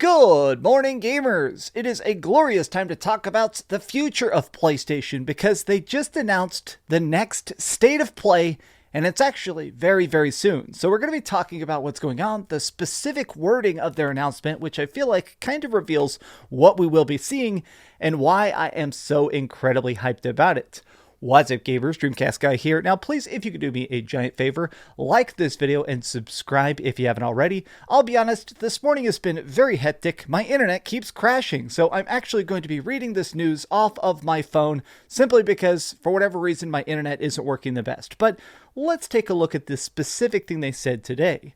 Good morning, gamers! It is a glorious time to talk about the future of PlayStation because they just announced the next state of play, and it's actually very, very soon. So we're going to be talking about what's going on, the specific wording of their announcement, which I feel like kind of reveals what we will be seeing and why I am so incredibly hyped about it. What's up, gamers? DreamcastGuy here. Now, please, if you could do me a giant favor, like this video and subscribe if you haven't already. I'll be honest, this morning has been very hectic. My internet keeps crashing, so I'm actually going to be reading this news off of my phone simply because, for whatever reason, my internet isn't working the best. But let's take a look at this specific thing they said today.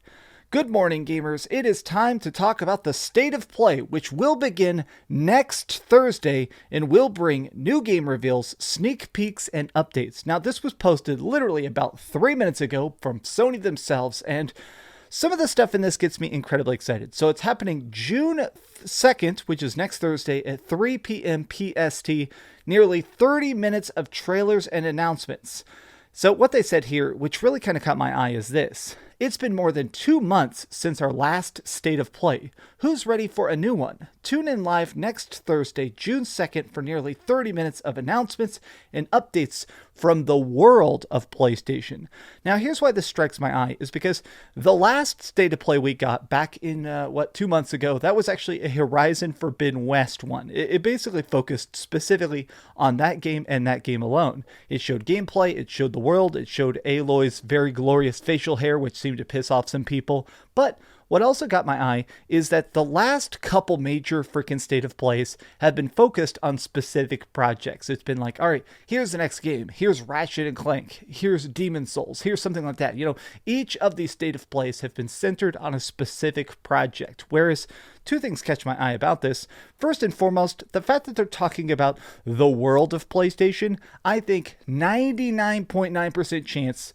Good morning, gamers. It is time to talk about the state of play, which will begin next Thursday and will bring new game reveals, sneak peeks, and updates. Now, this was posted literally about 3 minutes ago from Sony themselves, and some of the stuff in this gets me incredibly excited. So it's happening June 2nd, which is next Thursday at 3 p.m. PST, nearly 30 minutes of trailers and announcements. So what they said here, which really kind of caught my eye, is this. It's been more than 2 months since our last State of Play. Who's ready for a new one? Tune in live next Thursday, June 2nd, for nearly 30 minutes of announcements and updates from the world of PlayStation. Now, here's why this strikes my eye, is because the last State of Play we got back in, 2 months ago, that was actually a Horizon Forbidden West one. It basically focused specifically on that game and that game alone. It showed gameplay, it showed the world, it showed Aloy's very glorious facial hair, which seemed to piss off some people. But what also got my eye is that the last couple major freaking State of Plays have been focused on specific projects. It's been like, all right, here's the next game. Here's Ratchet and Clank. Here's Demon's Souls. Here's something like that. You know, each of these State of Plays have been centered on a specific project. Whereas two things catch my eye about this. First and foremost, the fact that they're talking about the world of PlayStation. I think 99.9% chance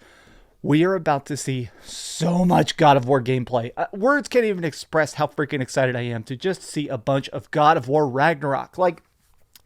we are about to see so much God of War gameplay. Words can't even express how freaking excited I am to just see a bunch of God of War Ragnarok. Like,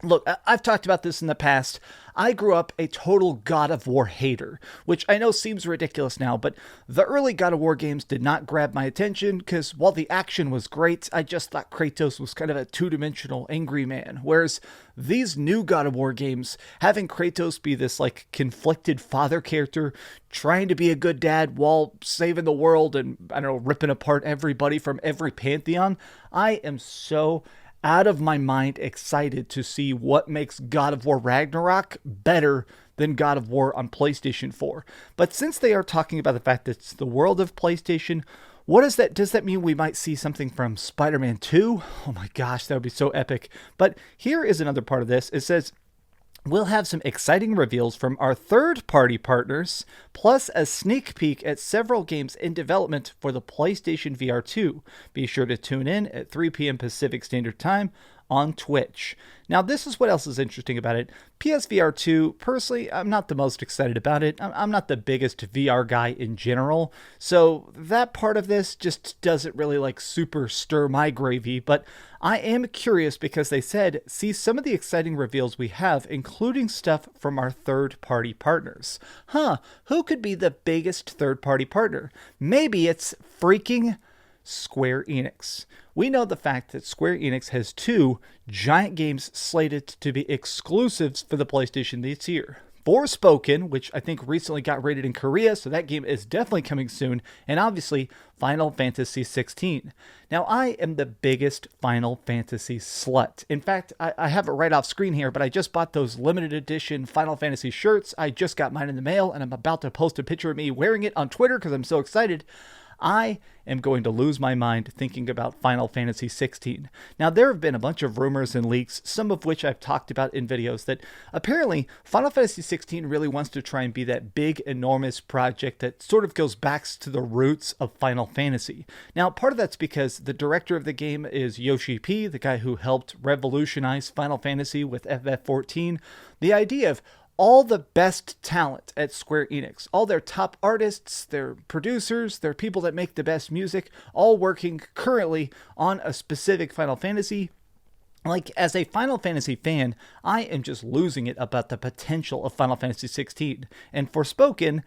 look, I've talked about this in the past. I grew up a total God of War hater, which I know seems ridiculous now, but the early God of War games did not grab my attention because while the action was great, I just thought Kratos was kind of a two-dimensional angry man. Whereas these new God of War games, having Kratos be this like conflicted father character, trying to be a good dad while saving the world and, I don't know, ripping apart everybody from every pantheon, I am so out of my mind excited to see what makes God of War Ragnarok better than God of War on PlayStation 4. But since they are talking about the fact that it's the world of PlayStation, what is that? Does that mean we might see something from Spider-Man 2? Oh my gosh, that would be so epic. But here is another part of this. It says, we'll have some exciting reveals from our third-party partners, plus a sneak peek at several games in development for the PlayStation VR2. Be sure to tune in at 3 p.m. Pacific Standard Time on Twitch. Now, this is what else is interesting about it. PSVR 2, personally, I'm not the most excited about it. I'm not the biggest VR guy in general, so that part of this just doesn't really like super stir my gravy, but I am curious because they said, see some of the exciting reveals we have, including stuff from our third-party partners. Who could be the biggest third-party partner? Maybe it's freaking Square Enix. We know the fact that Square Enix has 2 giant games slated to be exclusives for the PlayStation this year. Forspoken, which I think recently got rated in Korea, so that game is definitely coming soon, and obviously Final Fantasy 16. Now, I am the biggest Final Fantasy slut. In fact, I have it right off screen here, but I just bought those limited edition Final Fantasy shirts. I just got mine in the mail, and I'm about to post a picture of me wearing it on Twitter because I'm so excited. I am going to lose my mind thinking about Final Fantasy 16. Now, there have been a bunch of rumors and leaks, some of which I've talked about in videos, that apparently Final Fantasy 16 really wants to try and be that big, enormous project that sort of goes back to the roots of Final Fantasy. Now, part of that's because the director of the game is Yoshi P, the guy who helped revolutionize Final Fantasy with FF14. The idea of all the best talent at Square Enix, all their top artists, their producers, their people that make the best music, all working currently on a specific Final Fantasy. Like, as a Final Fantasy fan, I am just losing it about the potential of Final Fantasy 16. And Forspoken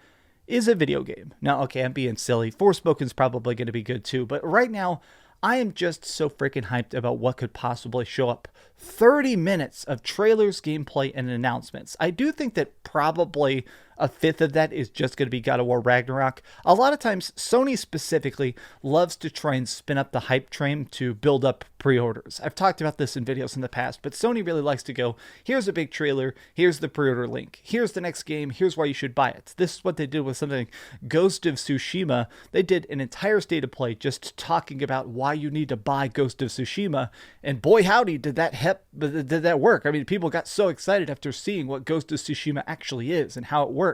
is a video game. Now, okay, I'm being silly. Forspoken's probably going to be good too, but right now, I am just so freaking hyped about what could possibly show up. 30 minutes of trailers, gameplay, and announcements. I do think that probably a fifth of that is just going to be God of War Ragnarok. A lot of times, Sony specifically loves to try and spin up the hype train to build up pre-orders. I've talked about this in videos in the past, but Sony really likes to go, here's a big trailer, here's the pre-order link, here's the next game, here's why you should buy it. This is what they did with something like Ghost of Tsushima. They did an entire state of play just talking about why you need to buy Ghost of Tsushima, and boy howdy did that work. I mean, people got so excited after seeing what Ghost of Tsushima actually is and how it works.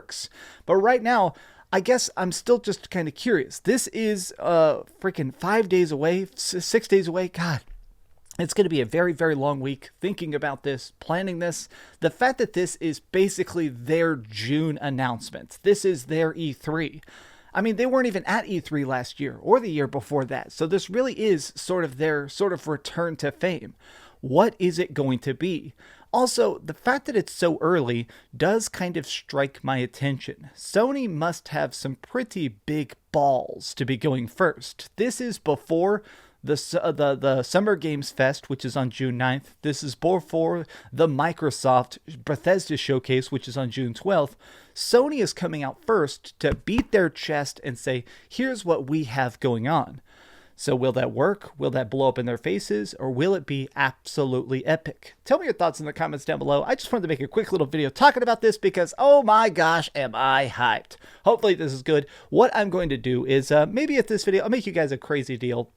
But right now, I guess I'm still just kind of curious. This is freaking 5 days away, 6 days away. God, it's going to be a very, very long week thinking about this, planning this. The fact that this is basically their June announcement. This is their E3. I mean, they weren't even at E3 last year or the year before that. So this really is sort of their return to fame. What is it going to be? Also, the fact that it's so early does kind of strike my attention. Sony must have some pretty big balls to be going first. This is before the Summer Games Fest, which is on June 9th. This is before the Microsoft Bethesda Showcase, which is on June 12th. Sony is coming out first to beat their chest and say, here's what we have going on. So will that work? Will that blow up in their faces? Or will it be absolutely epic? Tell me your thoughts in the comments down below. I just wanted to make a quick little video talking about this because, oh my gosh, am I hyped. Hopefully this is good. What I'm going to do is maybe at this video, I'll make you guys a crazy deal.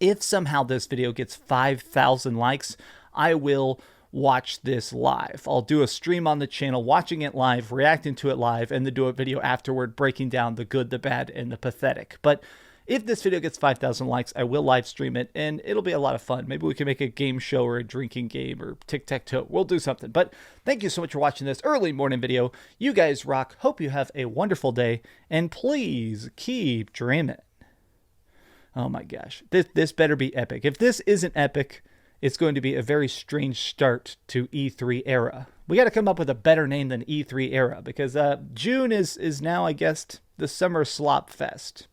If somehow this video gets 5,000 likes, I will watch this live. I'll do a stream on the channel, watching it live, reacting to it live, and then do a video afterward breaking down the good, the bad, and the pathetic. But if this video gets 5,000 likes, I will live stream it, and it'll be a lot of fun. Maybe we can make a game show or a drinking game or tic-tac-toe. We'll do something. But thank you so much for watching this early morning video. You guys rock. Hope you have a wonderful day, and please keep dreaming. Oh my gosh. This better be epic. If this isn't epic, it's going to be a very strange start to E3 era. We got to come up with a better name than E3 era, because June is now, I guess, the Summer Slop Fest.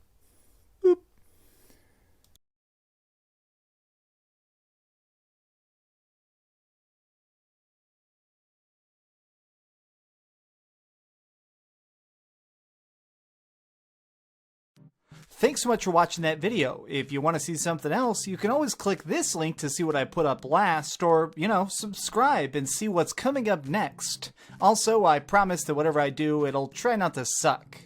Thanks so much for watching that video. If you want to see something else, you can always click this link to see what I put up last, or, subscribe and see what's coming up next. Also, I promise that whatever I do, it'll try not to suck.